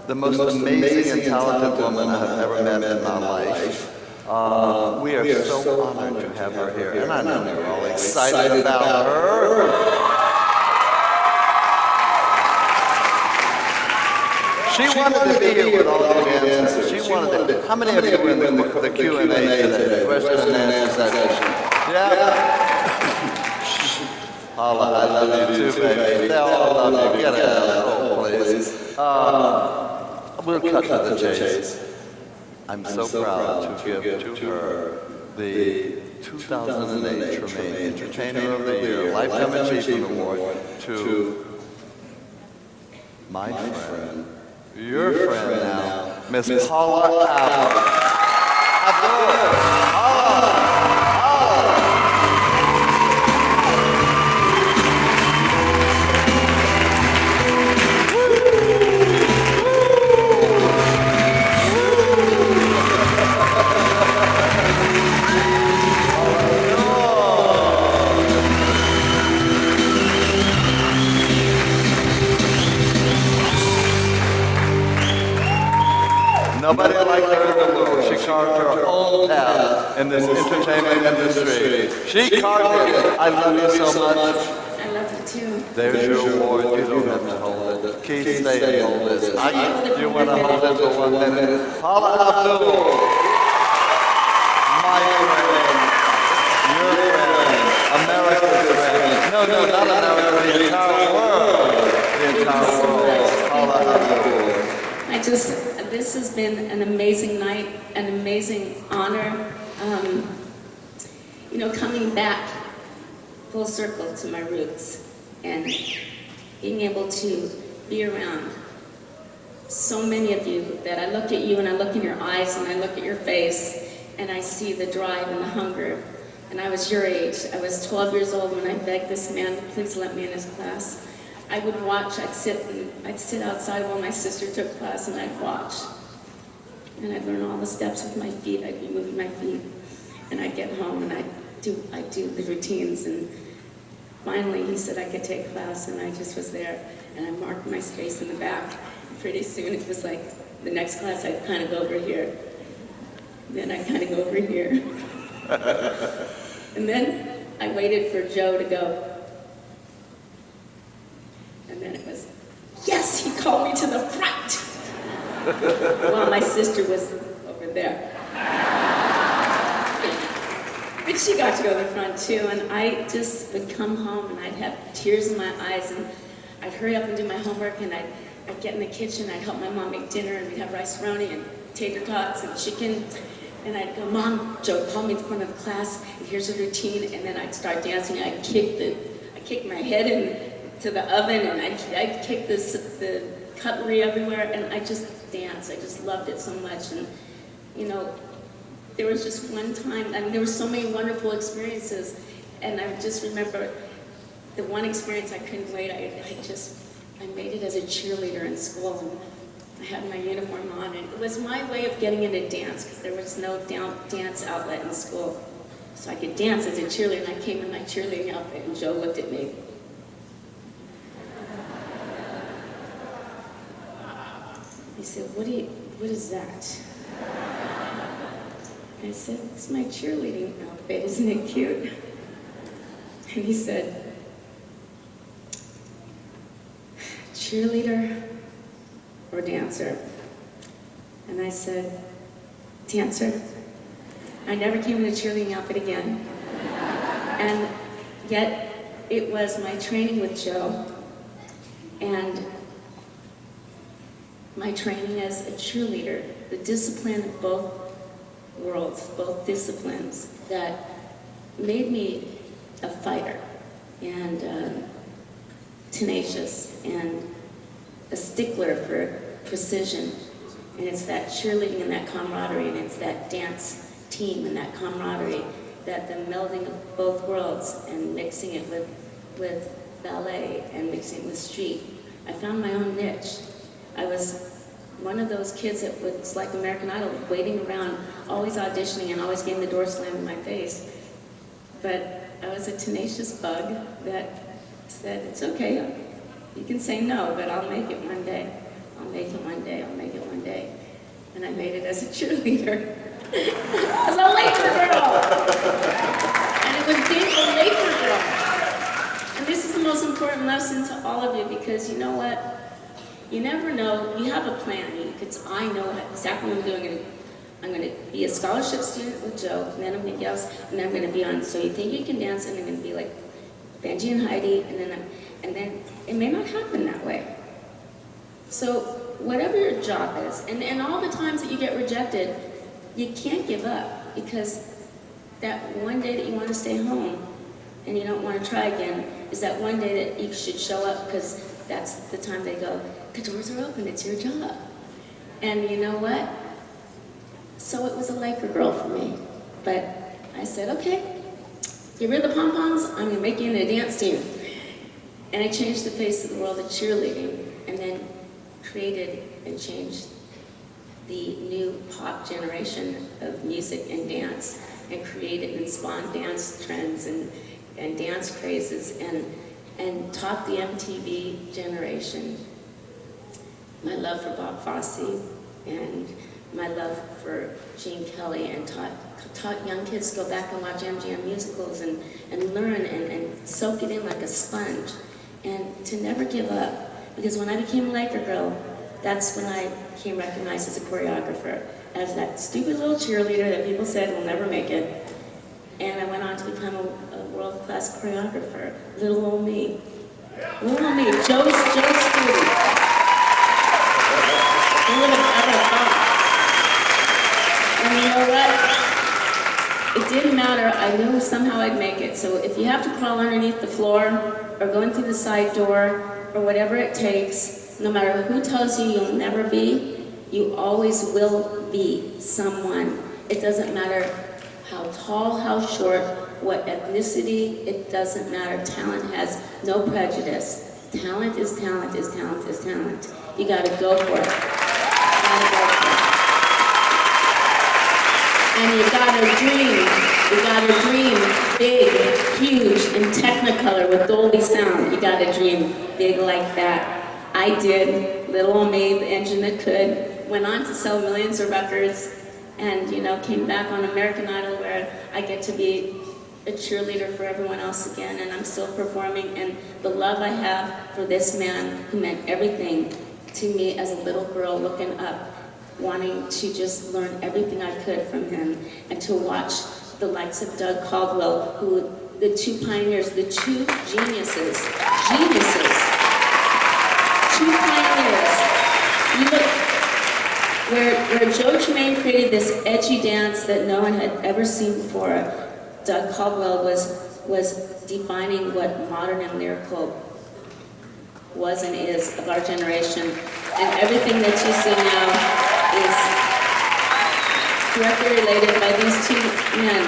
the most amazing and talented woman I have ever met in my life. We are so honored to have her here, and I know we're all excited about her. She wanted to be here with all the dancers. She wanted to. How many of you were in the Q&A today? Question and answer session. Yeah. Paula, I love you too, baby. They all love you. Get out, please. We'll cut to the chase. I'm so proud to give to her the 2008 Tremaine Entertainer of the Year Lifetime Achievement Award to my friend, your friend now, Miss Paula Abdul. Nobody like her in the world. She carved her own path in this entertainment industry. She carved it. I love you so much. I love you too. There's your award. You don't have to hold it. Keith, stay and hold this. You want to hold it for 1 minute? Paula Abdul, my friend, your friend, America's friend. No, not America, the entire world. The entire world. Paula Abdul. This has been an amazing night, an amazing honor. Coming back full circle to my roots and being able to be around so many of you that I look at you and I look in your eyes and I look at your face and I see the drive and the hunger. And I was your age. I was 12 years old when I begged this man to please let me in his class. I would watch, I'd sit outside while my sister took class and I'd watch. And I'd learn all the steps with my feet, I'd be moving my feet. And I'd get home and I'd do the routines. And finally he said I could take class and I just was there. And I marked my space in the back. Pretty soon it was like the next class I'd kind of go over here. Then I'd kind of go over here. And then I waited for Joe to go. And then it was, yes, he called me to the front. While my sister was over there. But she got to go to the front too, and I just would come home and I'd have tears in my eyes and I'd hurry up and do my homework and I'd get in the kitchen, I'd help my mom make dinner and we'd have rice-a-roni and tater tots and chicken. And I'd go, Mom, Joe called me in front of the class and here's a routine, and then I'd start dancing. I'd kick my head into the oven and I'd kick the cutlery everywhere, and I just danced. I just loved it so much. And there was just one time, there were so many wonderful experiences, and I just remember the one experience I couldn't wait. I made it as a cheerleader in school, and I had my uniform on, and it was my way of getting into dance because there was no dance outlet in school, so I could dance as a cheerleader. And I came in my cheerleading outfit, and Joe looked at me. He said, what is that? I said, it's my cheerleading outfit, isn't it cute? And he said, cheerleader or dancer? And I said, dancer. I never came in a cheerleading outfit again. And yet, it was my training with Joe and my training as a cheerleader, the discipline of both worlds, both disciplines, that made me a fighter and tenacious and a stickler for precision. And it's that cheerleading and that camaraderie, and it's that dance team and that camaraderie, that the melding of both worlds and mixing it with ballet and mixing it with street. I found my own niche. I was one of those kids that was like American Idol, waiting around, always auditioning and always getting the door slammed in my face. But I was a tenacious bug that said, it's okay, you can say no, but I'll make it one day. I'll make it one day, I'll make it. and I made it as a cheerleader. As a Laker girl! And it was being a Laker girl. And this is the most important lesson to all of you, because you know what? You never know. You have a plan. I know exactly what I'm doing. I'm going to be a scholarship student with Joe, and then I'm going to and then I'm going to be on So You Think You Can Dance, and I'm going to be like Benji and Heidi, and then it may not happen that way. So whatever your job is, and all the times that you get rejected, you can't give up, because that one day that you want to stay home and you don't want to try again is that one day that you should show up, because that's the time they go, the doors are open, it's your job. And you know what? So it was a Laker girl for me. But I said, okay, get rid of the pom-poms, I'm going to make you into a dance team. And I changed the face of the world of cheerleading, and then created and changed the new pop generation of music and dance, and created and spawned dance trends and dance crazes, and taught the MTV generation my love for Bob Fosse and my love for Gene Kelly, and taught young kids to go back and watch MGM musicals and learn and soak it in like a sponge, and to never give up. Because when I became a Laker girl, that's when I became recognized as a choreographer, as that stupid little cheerleader that people said will never make it. And I went on to become a world-class choreographer. Little old me. Little old me, Joe's student. Who would have ever thought? And you know what? It didn't matter. I knew somehow I'd make it. So if you have to crawl underneath the floor, or go in through the side door, or whatever it takes, no matter who tells you you'll never be, you always will be someone. It doesn't matter how tall, how short, what ethnicity, it doesn't matter. Talent has no prejudice. Talent is talent is talent is talent. You gotta go for it. And you gotta dream. You gotta dream big, huge, in Technicolor with Dolby sound. You gotta dream big like that. I did. Little old me, the engine that could. Went on to sell millions of records, and came back on American Idol, where I get to be a cheerleader for everyone else again, and I'm still performing. And the love I have for this man, who meant everything to me as a little girl, looking up, wanting to just learn everything I could from him, and to watch the likes of Doug Caldwell, who the two pioneers, the two geniuses, two pioneers. You look, where Joe Tremaine created this edgy dance that no one had ever seen before, Doug Caldwell was defining what modern and lyrical was and is of our generation. And everything that you see now is directly related by these two men.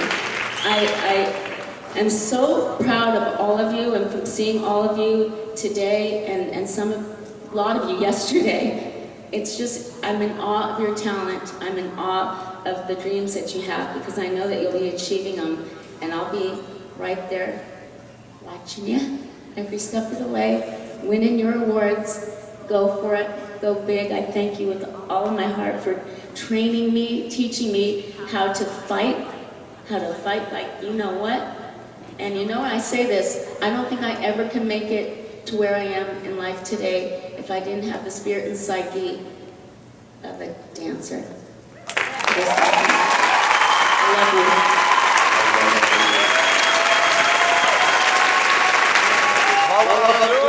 I am so proud of all of you, and from seeing all of you today, and a lot of you yesterday. It's just, I'm in awe of your talent. I'm in awe of the dreams that you have, because I know that you'll be achieving them, and I'll be right there watching you every step of the way, winning your awards. Go for it, go big. I thank you with all of my heart for training me, teaching me how to fight like you know what. And I say this, I don't think I ever can make it to where I am in life today if I didn't have the spirit and psyche of a dancer. I love you. Paula Abdul.